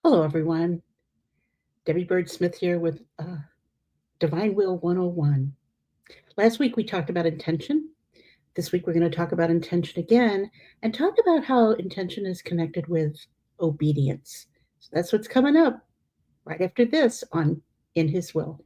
Hello, everyone. Debbie Bird Smith here with Divine Will 101. Last week we talked about intention. This week we're going to talk about intention again and talk about how intention is connected with obedience. So that's what's coming up right after this on In His Will.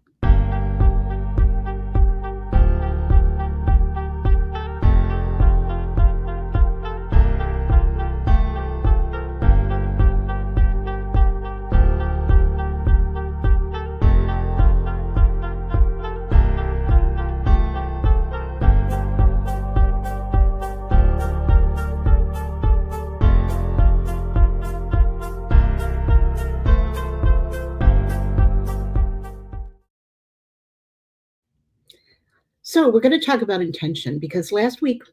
So we're going to talk about intention because last week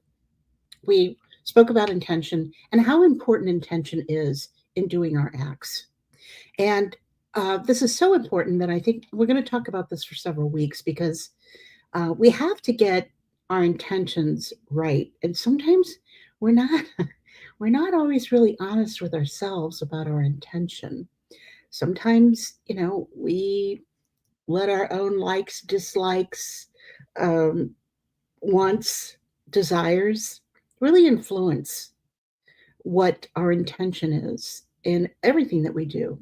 we spoke about intention and how important intention is in doing our acts. And this is so important that I think we're going to talk about this for several weeks because we have to get our intentions right. And sometimes we're not we're not always really honest with ourselves about our intention. Sometimes, we let our own likes, dislikes, um, wants, desires really influence what our intention is in everything that we do.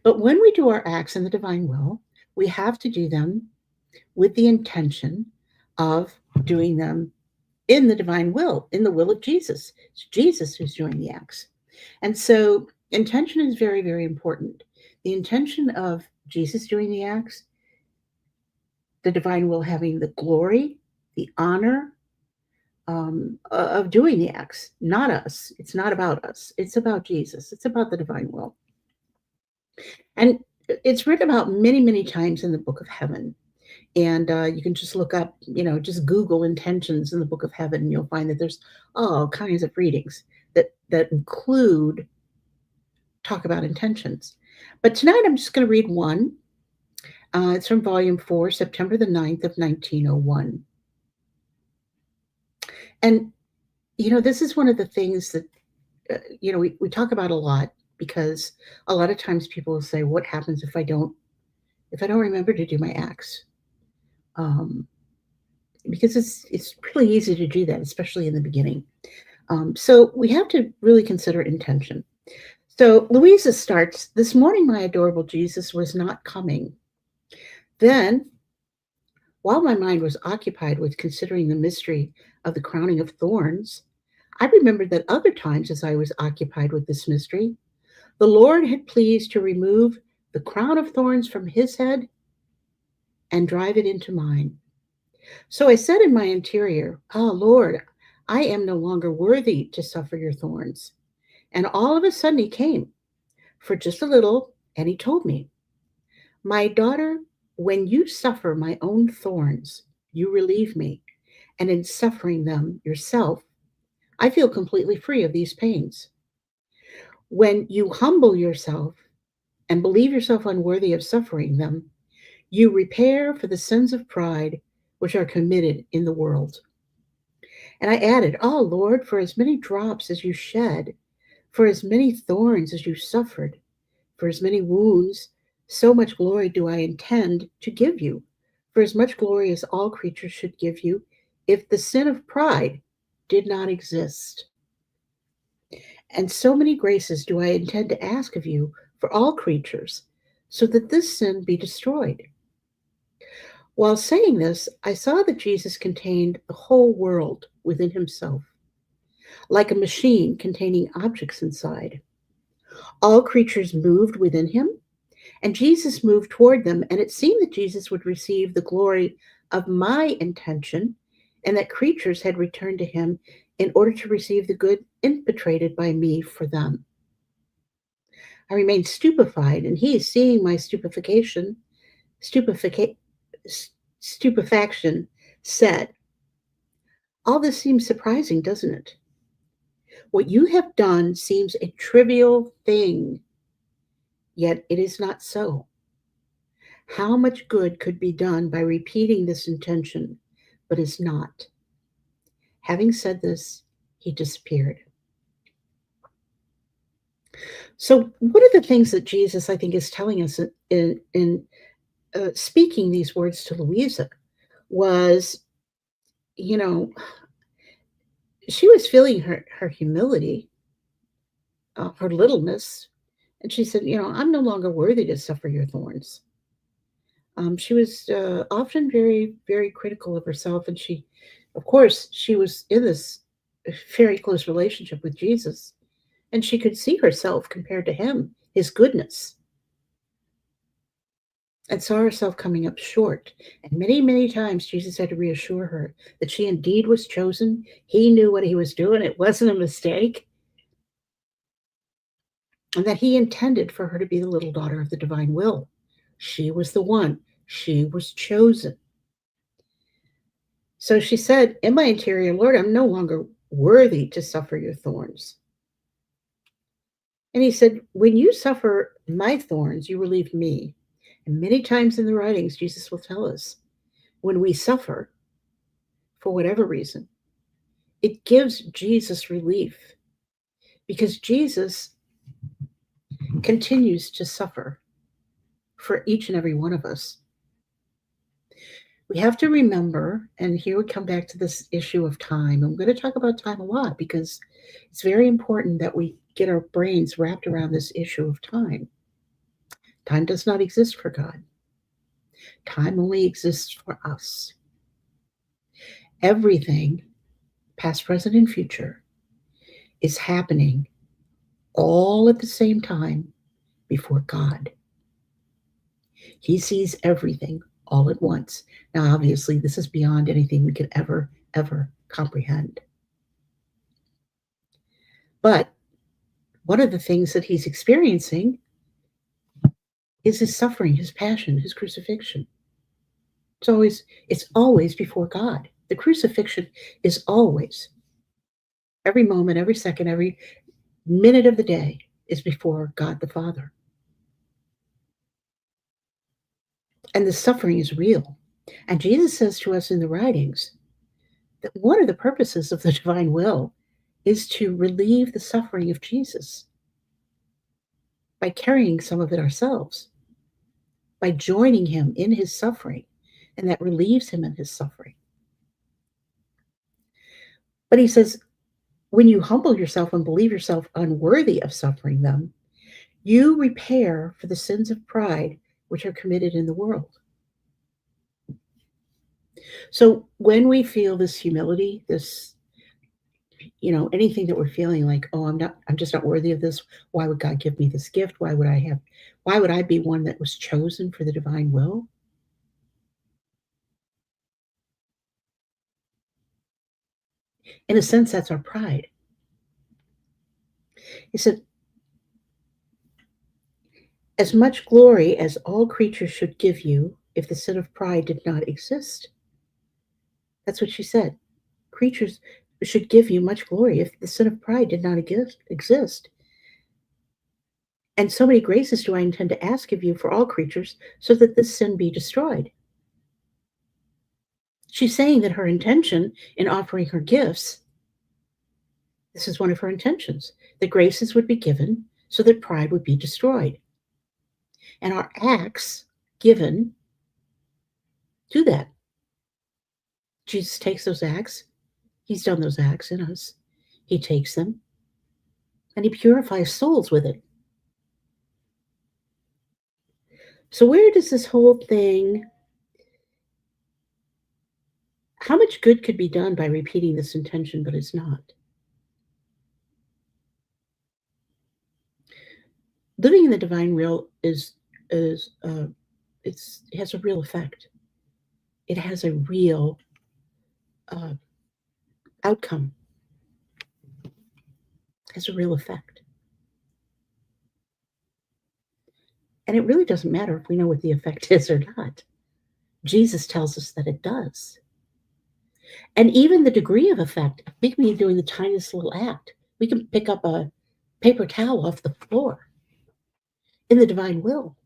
But when we do our acts in the divine will, we have to do them with the intention of doing them in the divine will, in the will of Jesus. It's Jesus who's doing the acts. And so intention is very, very important. The intention of Jesus doing the acts, the divine will having the glory, the honor of doing the acts, not us. It's not about us. It's about Jesus. It's about the divine will. And it's written about many, many times in the book of heaven. And you can just look up, just Google intentions in the book of heaven, and you'll find that there's all kinds of readings that include talk about intentions. But tonight I'm just going to read one. It's from volume 4, September the 9th of 1901. And, this is one of the things that, we talk about a lot because a lot of times people will say, what happens if I don't remember to do my acts? Because it's really easy to do that, especially in the beginning. So we have to really consider intention. So Louisa starts, this morning my adorable Jesus was not coming. Then, while my mind was occupied with considering the mystery of the crowning of thorns, I remembered that other times as I was occupied with this mystery, the Lord had pleased to remove the crown of thorns from his head and drive it into mine. So I said in my interior, Lord, I am no longer worthy to suffer your thorns. And all of a sudden he came for just a little, and he told me, my daughter, when you suffer my own thorns, you relieve me, and in suffering them yourself, I feel completely free of these pains. When you humble yourself and believe yourself unworthy of suffering them, you repair for the sins of pride which are committed in the world. And I added, Lord, for as many drops as you shed, for as many thorns as you suffered, for as many wounds, so much glory do I intend to give you, for as much glory as all creatures should give you, if the sin of pride did not exist. And so many graces do I intend to ask of you for all creatures, so that this sin be destroyed. While saying this, I saw that Jesus contained the whole world within himself, like a machine containing objects inside. All creatures moved within him, and Jesus moved toward them, and it seemed that Jesus would receive the glory of my intention, and that creatures had returned to him in order to receive the good impetrated by me for them. I remained stupefied, and he, seeing my stupefaction, said, all this seems surprising, doesn't it? What you have done seems a trivial thing, yet it is not so. How much good could be done by repeating this intention, but is not. Having said this, he disappeared. So, one of the things that Jesus, I think, is telling us in speaking these words to Louisa was, you know, she was feeling her humility, her littleness, and she said, "I'm no longer worthy to suffer your thorns." She was often very, very critical of herself, and of course, she was in this very close relationship with Jesus, and she could see herself compared to him, his goodness, and saw herself coming up short. And many, many times, Jesus had to reassure her that she indeed was chosen. He knew what he was doing; it wasn't a mistake, and that he intended for her to be the little daughter of the divine will. She was the one. She was chosen. So she said, "In my interior, Lord, I'm no longer worthy to suffer your thorns." And he said, "When you suffer my thorns, you relieve me." And many times in the writings, Jesus will tell us when we suffer for whatever reason, it gives Jesus relief because Jesus continues to suffer for each and every one of us. We have to remember, and here we come back to this issue of time. I'm going to talk about time a lot because it's very important that we get our brains wrapped around this issue of time. Time does not exist for God. Time only exists for us. Everything, past, present, and future, is happening all at the same time before God. He sees everything all at once. Now, obviously, this is beyond anything we could ever comprehend. But one of the things that he's experiencing is his suffering, his passion, his crucifixion. It's always before God. The crucifixion is always, every moment, every second, every minute of the day is before God the Father. And the suffering is real. And Jesus says to us in the writings that one of the purposes of the divine will is to relieve the suffering of Jesus by carrying some of it ourselves, by joining him in his suffering, and that relieves him in his suffering. But he says, when you humble yourself and believe yourself unworthy of suffering them, you repair for the sins of pride which are committed in the world. So when we feel this humility, this, anything that we're feeling like, oh, I'm just not worthy of this. Why would God give me this gift? Why would I be one that was chosen for the divine will? In a sense, that's our pride. He said, as much glory as all creatures should give you if the sin of pride did not exist. That's what she said. Creatures should give you much glory if the sin of pride did not exist. And so many graces do I intend to ask of you for all creatures so that this sin be destroyed. She's saying that her intention in offering her gifts, this is one of her intentions, that graces would be given so that pride would be destroyed. And our acts given do that. Jesus takes those acts. He's done those acts in us. He takes them and he purifies souls with it. So where does this whole thing, how much good could be done by repeating this intention, but it's not? Living in the divine will it has a real effect. It has a real uh, outcome. It has a real effect. And it really doesn't matter if we know what the effect is or not. Jesus tells us that it does. And even the degree of effect, we can be doing the tiniest little act. We can pick up a paper towel off the floor in the divine will.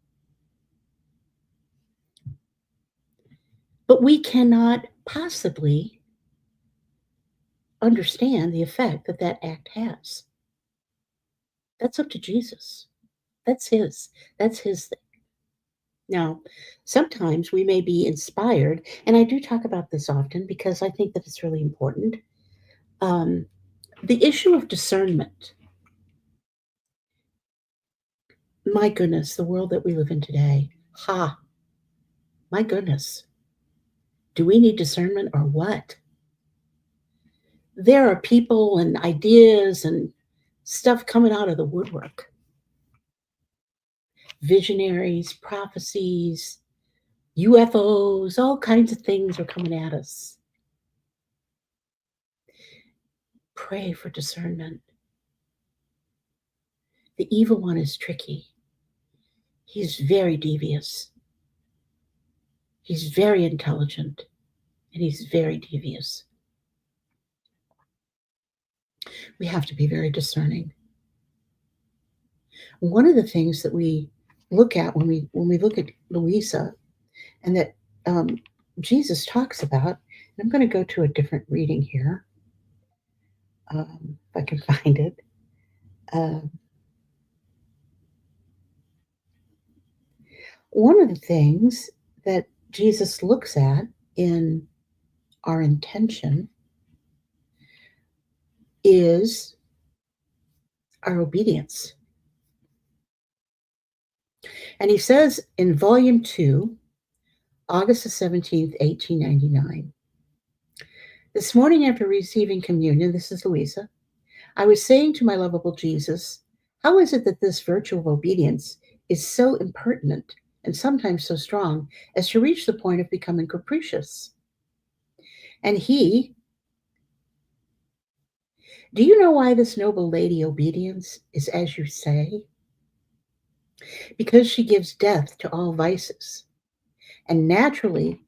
But we cannot possibly understand the effect that that act has. That's up to Jesus. That's his. That's his thing. Now, sometimes we may be inspired, and I do talk about this often because I think that it's really important. Um, the issue of discernment. My goodness, the world that we live in today. Ha, my goodness. Do we need discernment or what? There are people and ideas and stuff coming out of the woodwork. Visionaries, prophecies, UFOs, all kinds of things are coming at us. Pray for discernment. The evil one is tricky. He's very devious. He's very intelligent, and he's very devious. We have to be very discerning. One of the things that we look at when we look at Louisa, and that Jesus talks about, and I'm going to go to a different reading here, if I can find it. One of the things that Jesus looks at in our intention is our obedience. And he says in volume 2, August the 17th, 1899, this morning after receiving communion, this is Louisa, I was saying to my lovable Jesus, how is it that this virtue of obedience is so impertinent and sometimes so strong as to reach the point of becoming capricious? And he, do you know why this noble lady obedience is as you say? Because she gives death to all vices. And naturally,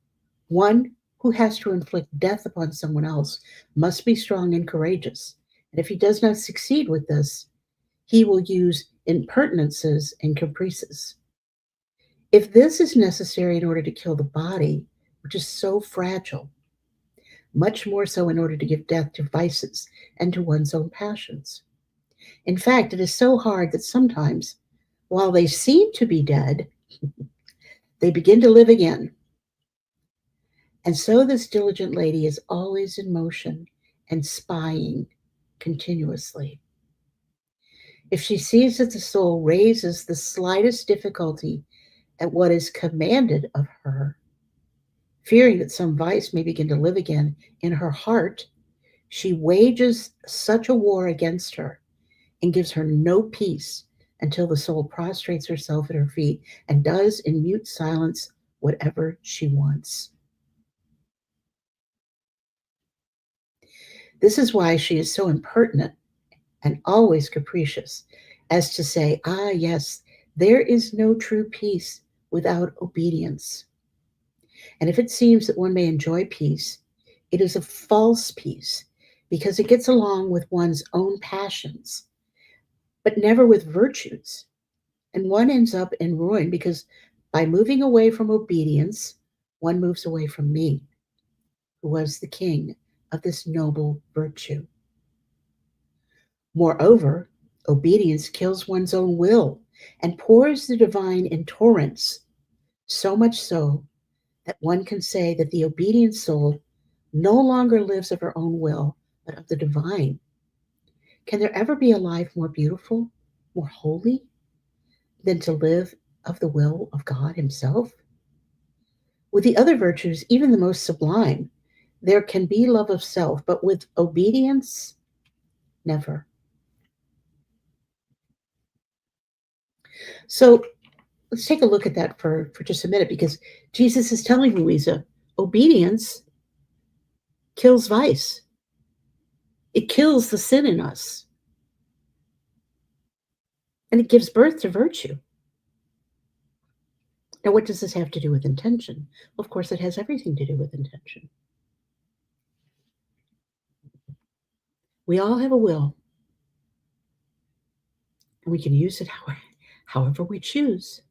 one who has to inflict death upon someone else must be strong and courageous. And if he does not succeed with this, he will use impertinences and caprices. If this is necessary in order to kill the body, which is so fragile, much more so in order to give death to vices and to one's own passions. In fact, it is so hard that sometimes, while they seem to be dead, they begin to live again. And so this diligent lady is always in motion and spying continuously. If she sees that the soul raises the slightest difficulty at what is commanded of her, fearing that some vice may begin to live again in her heart, she wages such a war against her and gives her no peace until the soul prostrates herself at her feet and does in mute silence whatever she wants. This is why she is so impertinent and always capricious, as to say, ah, yes, there is no true peace without obedience. And if it seems that one may enjoy peace, it is a false peace, because it gets along with one's own passions, but never with virtues. And one ends up in ruin because by moving away from obedience, one moves away from me, who was the king of this noble virtue. Moreover, obedience kills one's own will and pours the divine in torrents, so much so that one can say that the obedient soul no longer lives of her own will, but of the divine. Can there ever be a life more beautiful, more holy, than to live of the will of God Himself? With the other virtues, even the most sublime, there can be love of self, but with obedience, never. So let's take a look at that for just a minute, because Jesus is telling Louisa, obedience kills vice. It kills the sin in us. And it gives birth to virtue. Now, what does this have to do with intention? Well, of course, it has everything to do with intention. We all have a will, and we can use it however we choose.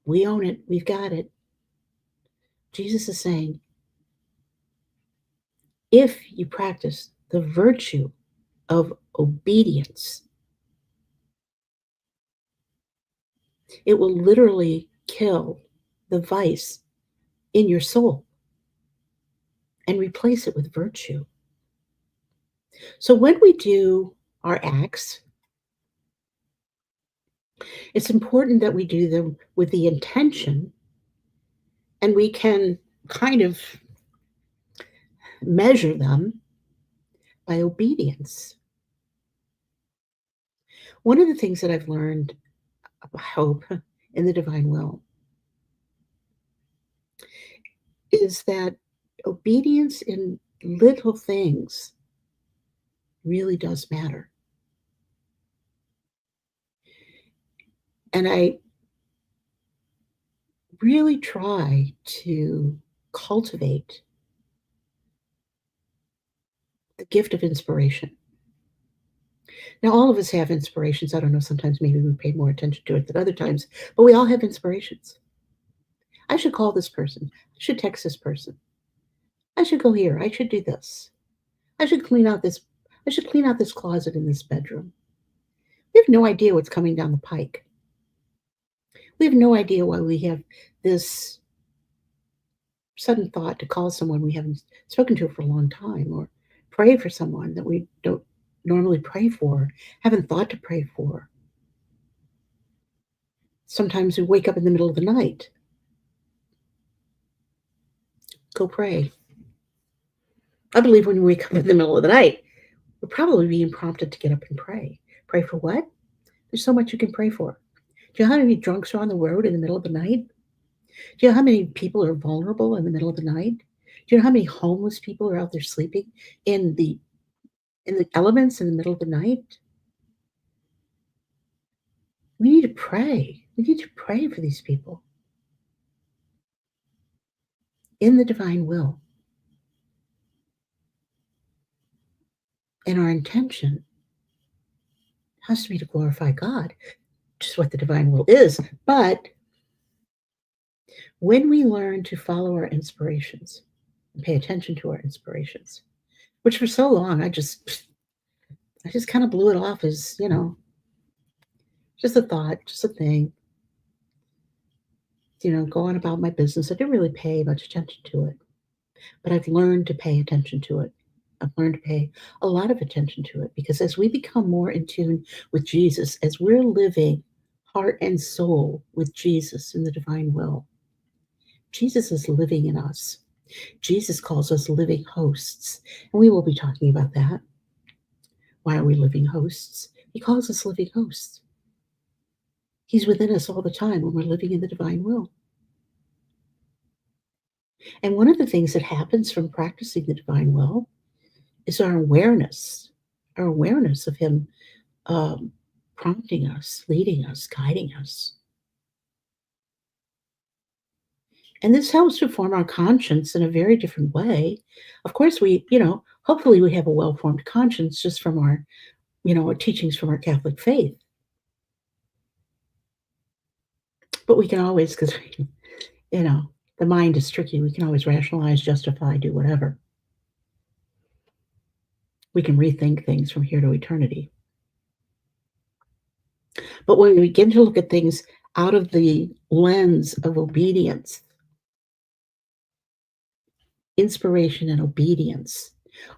We own it. We've got it. Jesus is saying, if you practice the virtue of obedience, it will literally kill the vice in your soul and replace it with virtue. So when we do our acts, it's important that we do them with the intention, and we can kind of measure them by obedience. One of the things that I've learned about hope in the divine will is that obedience in little things really does matter. And I really try to cultivate the gift of inspiration. Now, all of us have inspirations. I don't know, sometimes maybe we pay more attention to it than other times, but we all have inspirations. I should call this person. I should text this person. I should go here. I should do this. I should clean out this. I should clean out this closet in this bedroom. We have no idea what's coming down the pike. We have no idea why we have this sudden thought to call someone we haven't spoken to for a long time, or pray for someone that we don't normally pray for, haven't thought to pray for. Sometimes we wake up in the middle of the night. Go pray. I believe when we wake up in the middle of the night, we're probably being prompted to get up and pray. Pray for what? There's so much you can pray for. Do you know how many drunks are on the road in the middle of the night? Do you know how many people are vulnerable in the middle of the night? Do you know how many homeless people are out there sleeping in the elements in the middle of the night? We need to pray. We need to pray for these people in the divine will. And our intention has to be to glorify God, which is what the divine will is. But when we learn to follow our inspirations and pay attention to our inspirations, which for so long I just kind of blew it off as, just a thought, just a thing, going about my business. I didn't really pay much attention to it, but I've learned to pay attention to it. I've learned to pay a lot of attention to it, because as we become more in tune with Jesus, as we're living heart and soul with Jesus in the divine will, Jesus is living in us. Jesus calls us living hosts, and we will be talking about that. Why are we living hosts? He calls us living hosts. He's within us all the time when we're living in the divine will. And one of the things that happens from practicing the divine will is our awareness of Him prompting us, leading us, guiding us. And this helps to form our conscience in a very different way. Of course, hopefully we have a well-formed conscience just from our teachings from our Catholic faith. But we can always, because, the mind is tricky, we can always rationalize, justify, do whatever. We can rethink things from here to eternity. But when we begin to look at things out of the lens of obedience, inspiration and obedience,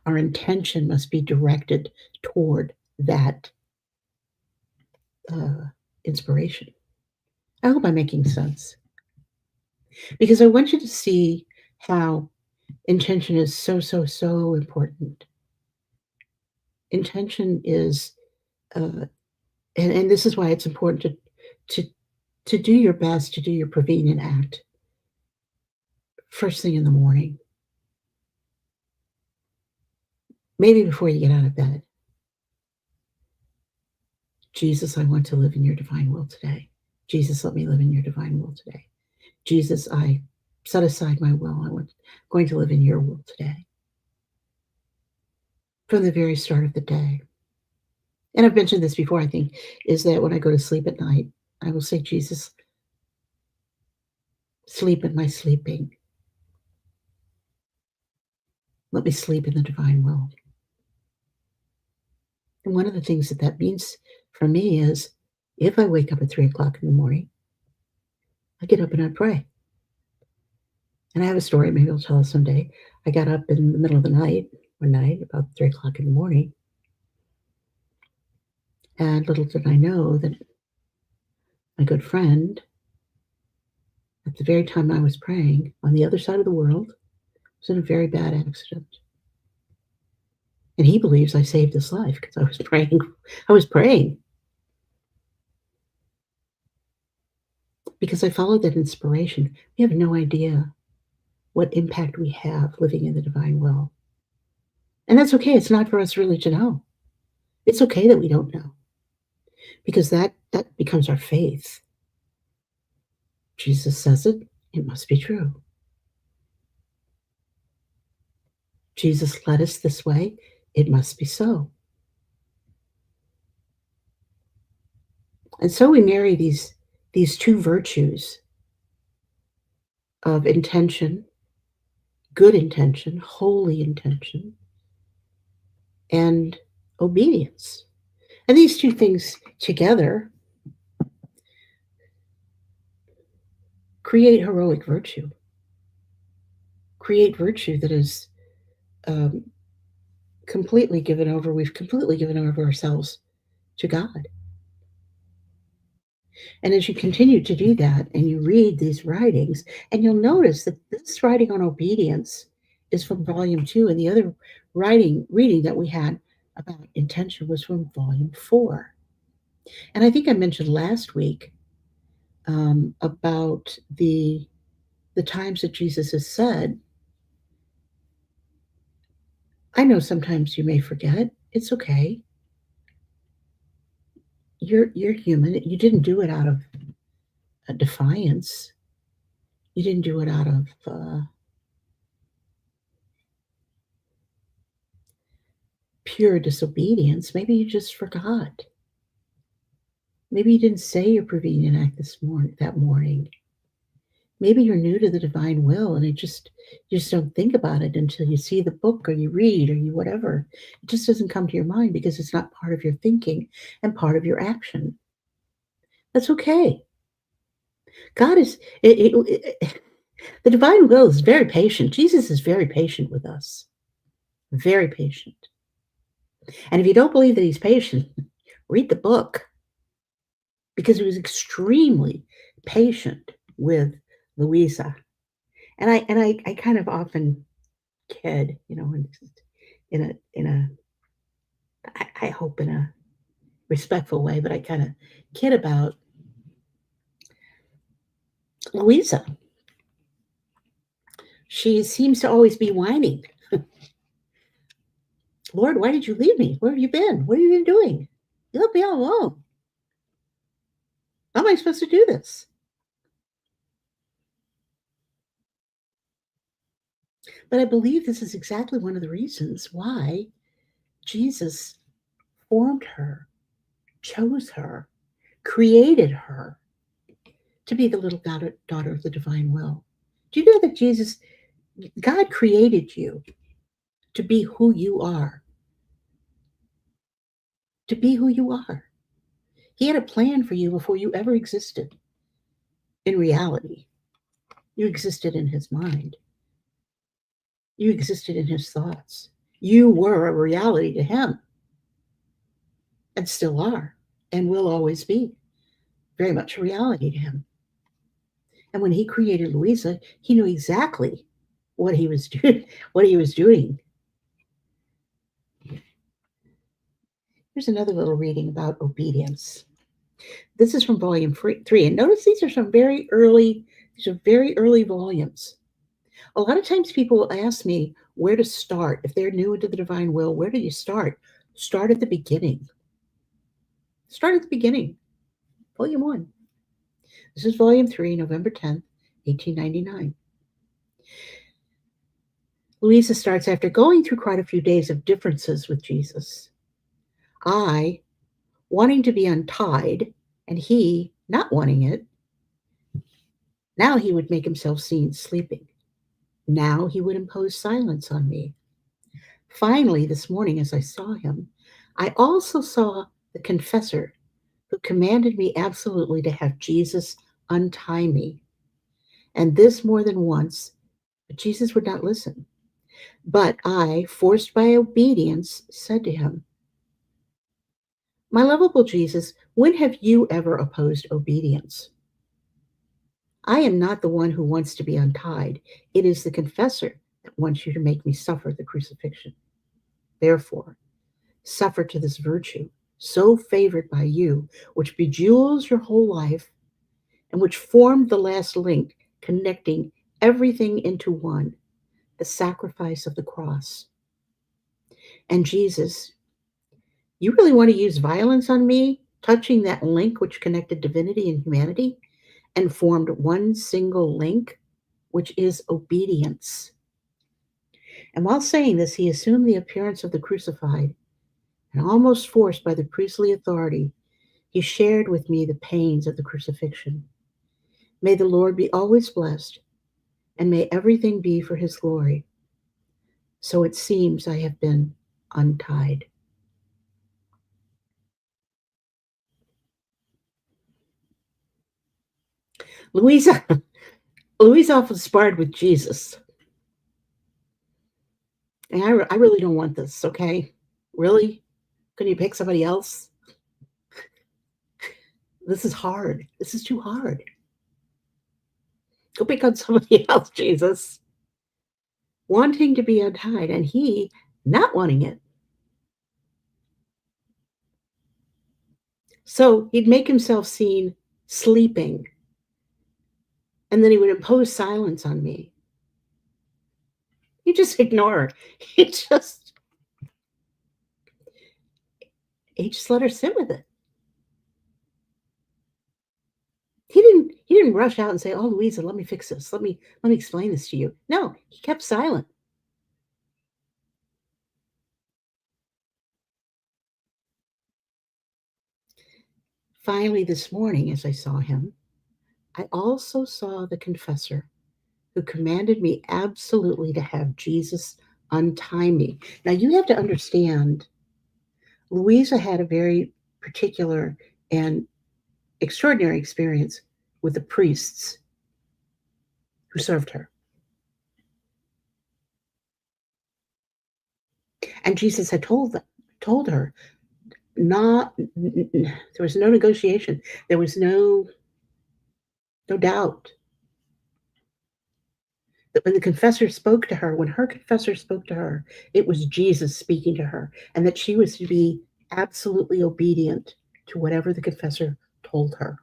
our intention must be directed toward that inspiration. I hope I'm making sense, because I want you to see how intention is so, so, so important. Intention is, and this is why it's important to do your best, to do your prevenient act first thing in the morning, maybe before you get out of bed. Jesus, I want to live in your divine will today. Jesus, let me live in your divine will today. Jesus, I set aside my will. I'm going to live in your will today. From the very start of the day. And I've mentioned this before, I think, is that when I go to sleep at night, I will say, Jesus, sleep in my sleeping. Let me sleep in the divine will. And one of the things that means for me is if I wake up at 3 o'clock in the morning, I get up and I pray. And I have a story, maybe I'll tell it someday. I got up in the middle of the night, one night, about 3 o'clock in the morning, and little did I know that my good friend, at the very time I was praying, on the other side of the world, was in a very bad accident. And he believes I saved his life because I was praying. I was praying because I followed that inspiration. We have no idea what impact we have living in the divine will. And that's okay. It's not for us really to know. It's okay that we don't know because that becomes our faith. Jesus says it, it must be true. Jesus led us this way, it must be so. And so we marry these two virtues of intention, good intention, holy intention, and obedience. And these two things together create heroic virtue, create virtue that is completely given over. We've completely given over ourselves to God. And as you continue to do that and you read these writings, and you'll notice that this writing on obedience is from volume 2, and the other reading that we had about intention was from volume 4. And I think I mentioned last week about the times that Jesus has said, I know sometimes you may forget. It's okay. You're human. You didn't do it out of defiance. You didn't do it out of pure disobedience. Maybe you just forgot. Maybe you didn't say your prevenient act that morning. Maybe you're new to the divine will and you just don't think about it until you see the book or you read or you whatever. It just doesn't come to your mind because it's not part of your thinking and part of your action. That's okay. God is the divine will is very patient. Jesus is very patient with us. Very patient. And if you don't believe that he's patient, read the book because he was extremely patient with Louisa. And I kind of often kid, in a I hope in a respectful way, but I kind of kid about Louisa. She seems to always be whining. Lord, why did you leave me? Where have you been? What have you been doing? You left me all alone. How am I supposed to do this? But I believe this is exactly one of the reasons why Jesus formed her, chose her, created her to be the little daughter of the divine will. Do you know that God created you to be who you are? To be who you are. He had a plan for you before you ever existed. In reality, you existed in his mind. You existed in his thoughts. You were a reality to him and still are and will always be very much a reality to him. And when he created Louisa, he knew exactly what he was doing, Here's another little reading about obedience. This is from volume 3. And notice these are very early volumes. A lot of times people will ask me where to start. If they're new into the divine will, where do you start? Start at the beginning. Start at the beginning. Volume 1. This is volume 3, November 10th, 1899. Louisa starts, after going through quite a few days of differences with Jesus, I, wanting to be untied, and he not wanting it, now he would make himself seen sleeping. Now he would impose silence on me. Finally, this morning, as I saw him, I also saw the confessor who commanded me absolutely to have Jesus untie me, and this more than once, but Jesus would not listen. But I, forced by obedience, said to him, my lovable Jesus, when have you ever opposed obedience? I am not the one who wants to be untied. It is the confessor that wants you to make me suffer the crucifixion. Therefore, suffer to this virtue, so favored by you, which bejewels your whole life and which formed the last link connecting everything into one, the sacrifice of the cross. And Jesus, you really want to use violence on me, touching that link which connected divinity and humanity and formed one single link, which is obedience. And while saying this, he assumed the appearance of the crucified, and almost forced by the priestly authority, he shared with me the pains of the crucifixion. May the Lord be always blessed, and may everything be for his glory. So it seems I have been untied. Louisa, Louisa often sparred with Jesus. And I really don't want this, okay? Really? Couldn't you pick somebody else? This is hard. This is too hard. Go pick on somebody else, Jesus. Wanting to be untied, and he not wanting it. So he'd make himself seen sleeping, and then he would impose silence on me. He just ignored. He just let her sit with it. He didn't rush out and say, "Oh, Louisa, let me fix this. Let me explain this to you." No, he kept silent. Finally, this morning, as I saw him, I also saw the confessor who commanded me absolutely to have Jesus untie me. Now, you have to understand, Louisa had a very particular and extraordinary experience with the priests who served her. And Jesus had told her, not there was no negotiation. There was no doubt that when the confessor spoke to her, when her confessor spoke to her, it was Jesus speaking to her, and that she was to be absolutely obedient to whatever the confessor told her.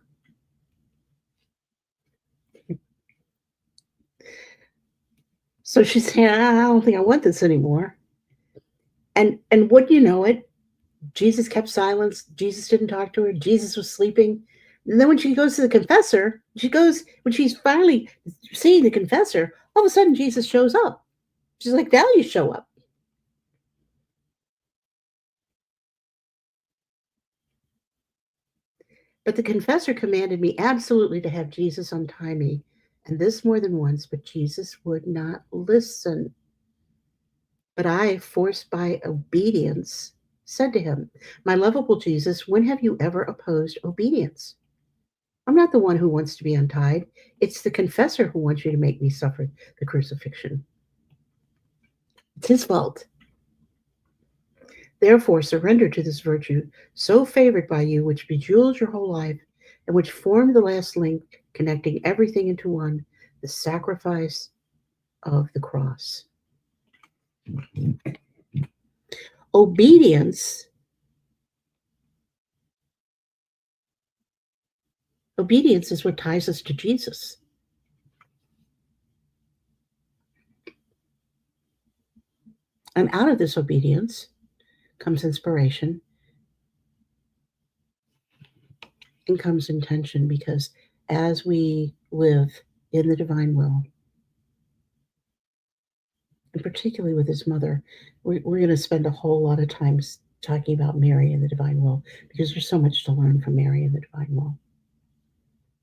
So she's saying, I don't think I want this anymore. And wouldn't you know it, Jesus kept silence. Jesus didn't talk to her. Jesus was sleeping. And then when she goes to the confessor, when she's finally seeing the confessor, all of a sudden Jesus shows up. She's like, now you show up. But the confessor commanded me absolutely to have Jesus untie me, and this more than once, but Jesus would not listen. But I, forced by obedience, said to him, my lovable Jesus, when have you ever opposed obedience? I'm not the one who wants to be untied. It's the confessor who wants you to make me suffer the crucifixion. It's his fault. Therefore, surrender to this virtue, so favored by you, which bejewels your whole life, and which formed the last link connecting everything into one, the sacrifice of the cross. Obedience, obedience is what ties us to Jesus. And out of this obedience comes inspiration and comes intention, because as we live in the divine will, and particularly with his mother, we're going to spend a whole lot of time talking about Mary and the divine will, because there's so much to learn from Mary and the divine will.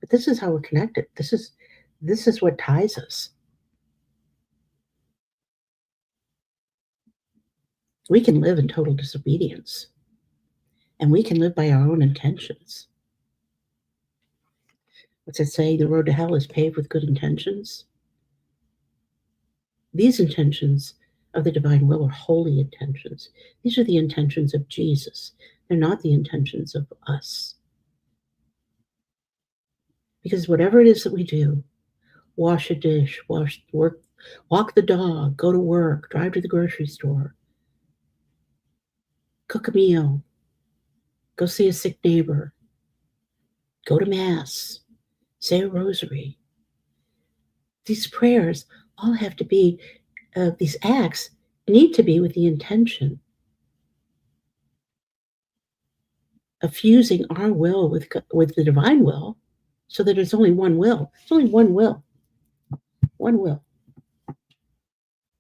But this is how we're connected. This is what ties us. We can live in total disobedience. and we can live by our own intentions. What's it say? The road to hell is paved with good intentions. These intentions of the divine will are holy intentions. These are the intentions of Jesus. They're not the intentions of us. Because whatever it is that we do, wash a dish, walk the dog, go to work, drive to the grocery store, cook a meal, go see a sick neighbor, go to mass, say a rosary. These prayers all have to be, these acts need to be with the intention of fusing our will with the divine will, so that there's only one will. There's only one will. One will.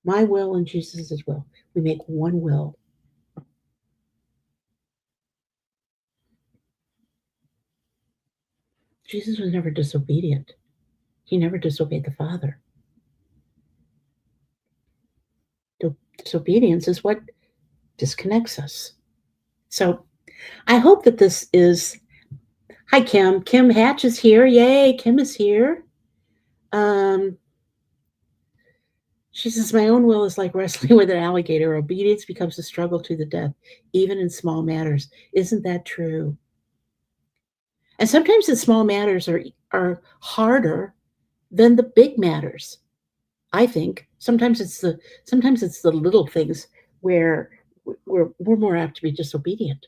My will and Jesus' will. We make one will. Jesus was never disobedient. He never disobeyed the Father. Disobedience is what disconnects us. So I hope that this is. Hi, Kim. Kim Hatch is here. Yay, Kim is here. She says, my own will is like wrestling with an alligator. Obedience becomes a struggle to the death, even in small matters. Isn't that true? And sometimes the small matters are harder than the big matters. I think sometimes it's the little things where we're more apt to be disobedient,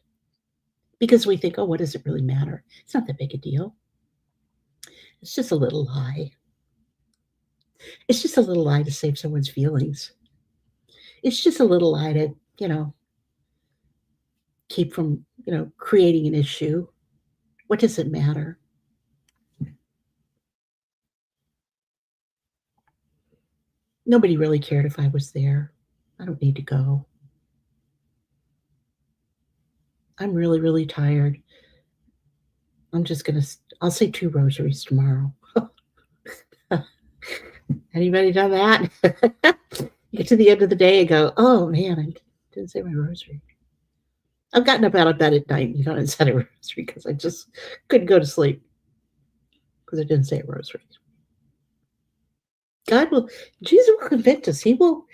because we think, oh, what does it really matter? It's not that big a deal. It's just a little lie. It's just a little lie to save someone's feelings. It's just a little lie to, keep from, creating an issue. What does it matter? Nobody really cared if I was there. I don't need to go. I'm really, really tired. I'll say 2 rosaries tomorrow. Anybody done that? You get to the end of the day and go, oh man, I didn't say my rosary. I've gotten up out of bed at night and said a rosary because I just couldn't go to sleep because I didn't say a rosary. Jesus will convict us. He'll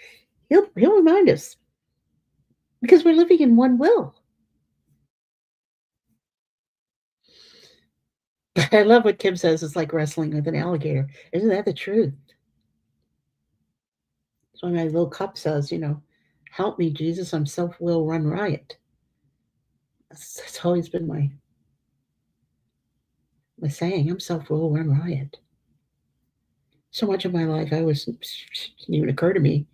remind us, because we're living in one will. I love what Kim says. It's like wrestling with an alligator. Isn't that the truth? So my little cup says, help me, Jesus. I'm self-will run riot. That's always been my saying. I'm self-will run riot. So much of my life, didn't even occur to me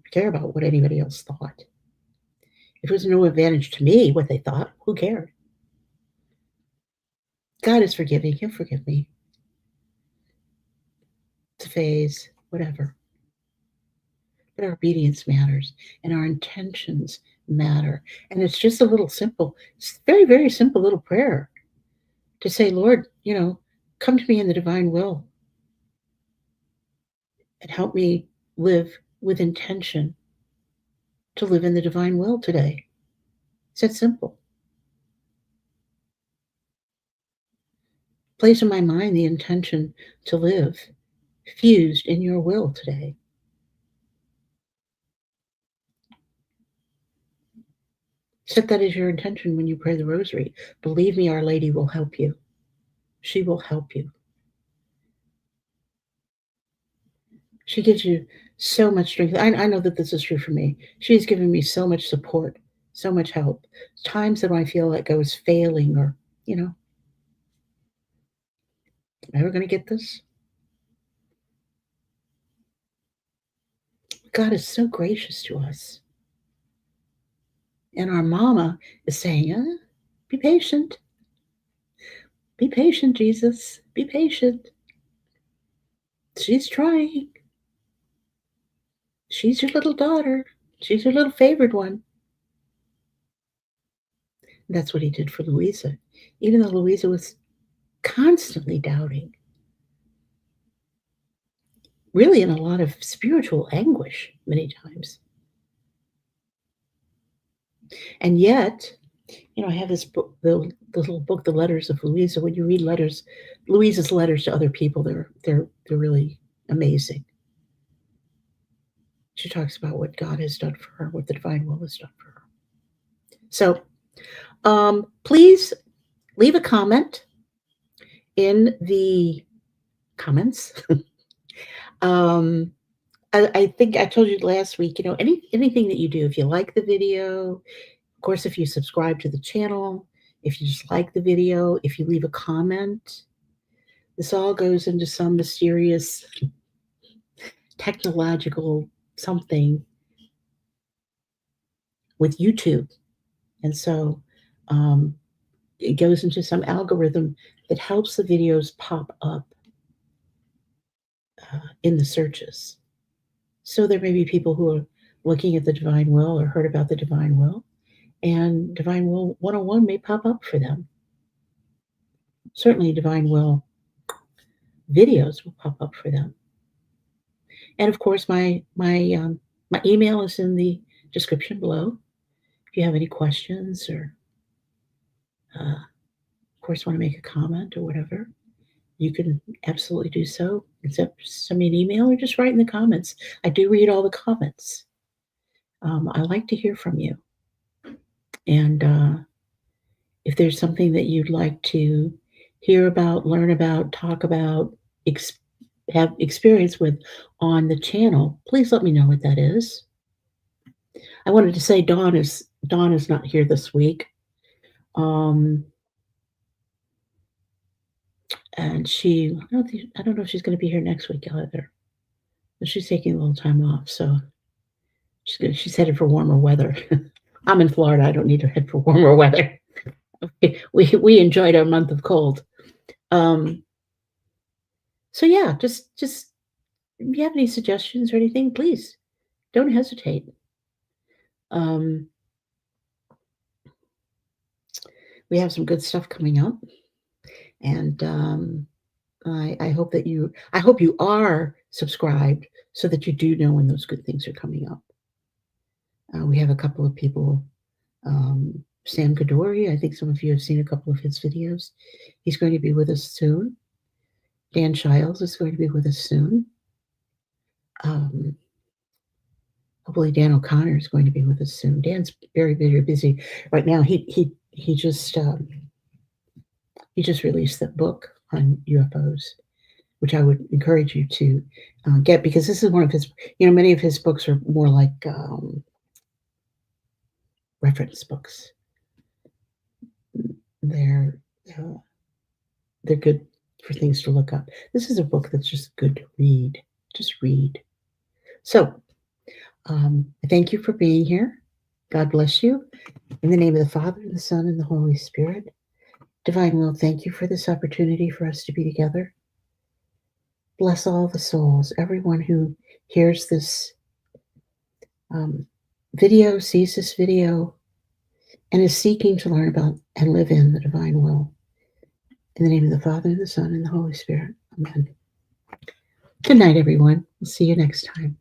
to care about what anybody else thought. If it was no advantage to me what they thought, who cared? God is forgiving. He'll forgive me. It's a phase, whatever. But our obedience matters, and our intentions matter. And it's just a little simple, it's very, very simple little prayer to say, Lord, come to me in the divine will and help me live with intention to live in the divine will today. It's that simple. Place in my mind the intention to live fused in your will today. Set that as your intention when you pray the rosary. Believe me, Our Lady will help you. She will help you. She gives you so much strength. I know that this is true for me. She's given me so much support, so much help. Times that I feel like I was failing or, am I ever going to get this? God is so gracious to us. And our mama is saying, be patient. Be patient, Jesus. Be patient. She's trying. She's your little daughter. She's your little favored one. And that's what he did for Louisa. Even though Louisa was constantly doubting, really in a lot of spiritual anguish many times. And yet, I have this book, the little book, The Letters of Louisa. When you read Louisa's letters to other people, they're really amazing. She talks about what God has done for her, what the divine will has done for her. So, please leave a comment in the comments. I think I told you last week, anything that you do, if you like the video, of course, if you subscribe to the channel, if you just like the video, if you leave a comment, this all goes into some mysterious technological something with YouTube. And so it goes into some algorithm that helps the videos pop up in the searches. So there may be people who are looking at the divine will or heard about the divine will, and Divine Will 101 may pop up for them. Certainly Divine Will videos will pop up for them. And of course, my email is in the description below. If you have any questions or, of course, want to make a comment or whatever, you can absolutely do so. Except send me an email or just write in the comments. I do read all the comments. I like to hear from you. And if there's something that you'd like to hear about, learn about, talk about, have experience with on the channel, please let me know what that is. I wanted to say Dawn is not here this week. And I don't know if she's going to be here next week either. But she's taking a little time off, so she's headed for warmer weather. I'm in Florida. I don't need to head for warmer weather. We enjoyed our month of cold. So yeah, just if you have any suggestions or anything, please don't hesitate. We have some good stuff coming up, and I hope you are subscribed so that you do know when those good things are coming up. We have a couple of people. Sam Kadori, I think some of you have seen a couple of his videos. He's going to be with us soon. Dan Childs is going to be with us soon. Hopefully Dan O'Connor is going to be with us soon. Dan's very, very busy right now. He just released that book on UFOs, which I would encourage you to get, because this is one of his, many of his books are more like reference books. They're good for things to look up. This is a book that's just good to read. Just read. So I thank you for being here. God bless you. In the name of the Father, and the Son, and the Holy Spirit. Divine Will, thank you for this opportunity for us to be together. Bless all the souls, everyone who hears this video, sees this video, and is seeking to learn about and live in the divine will. In the name of the Father, and the Son, and the Holy Spirit. Amen. Good night, everyone. We'll see you next time.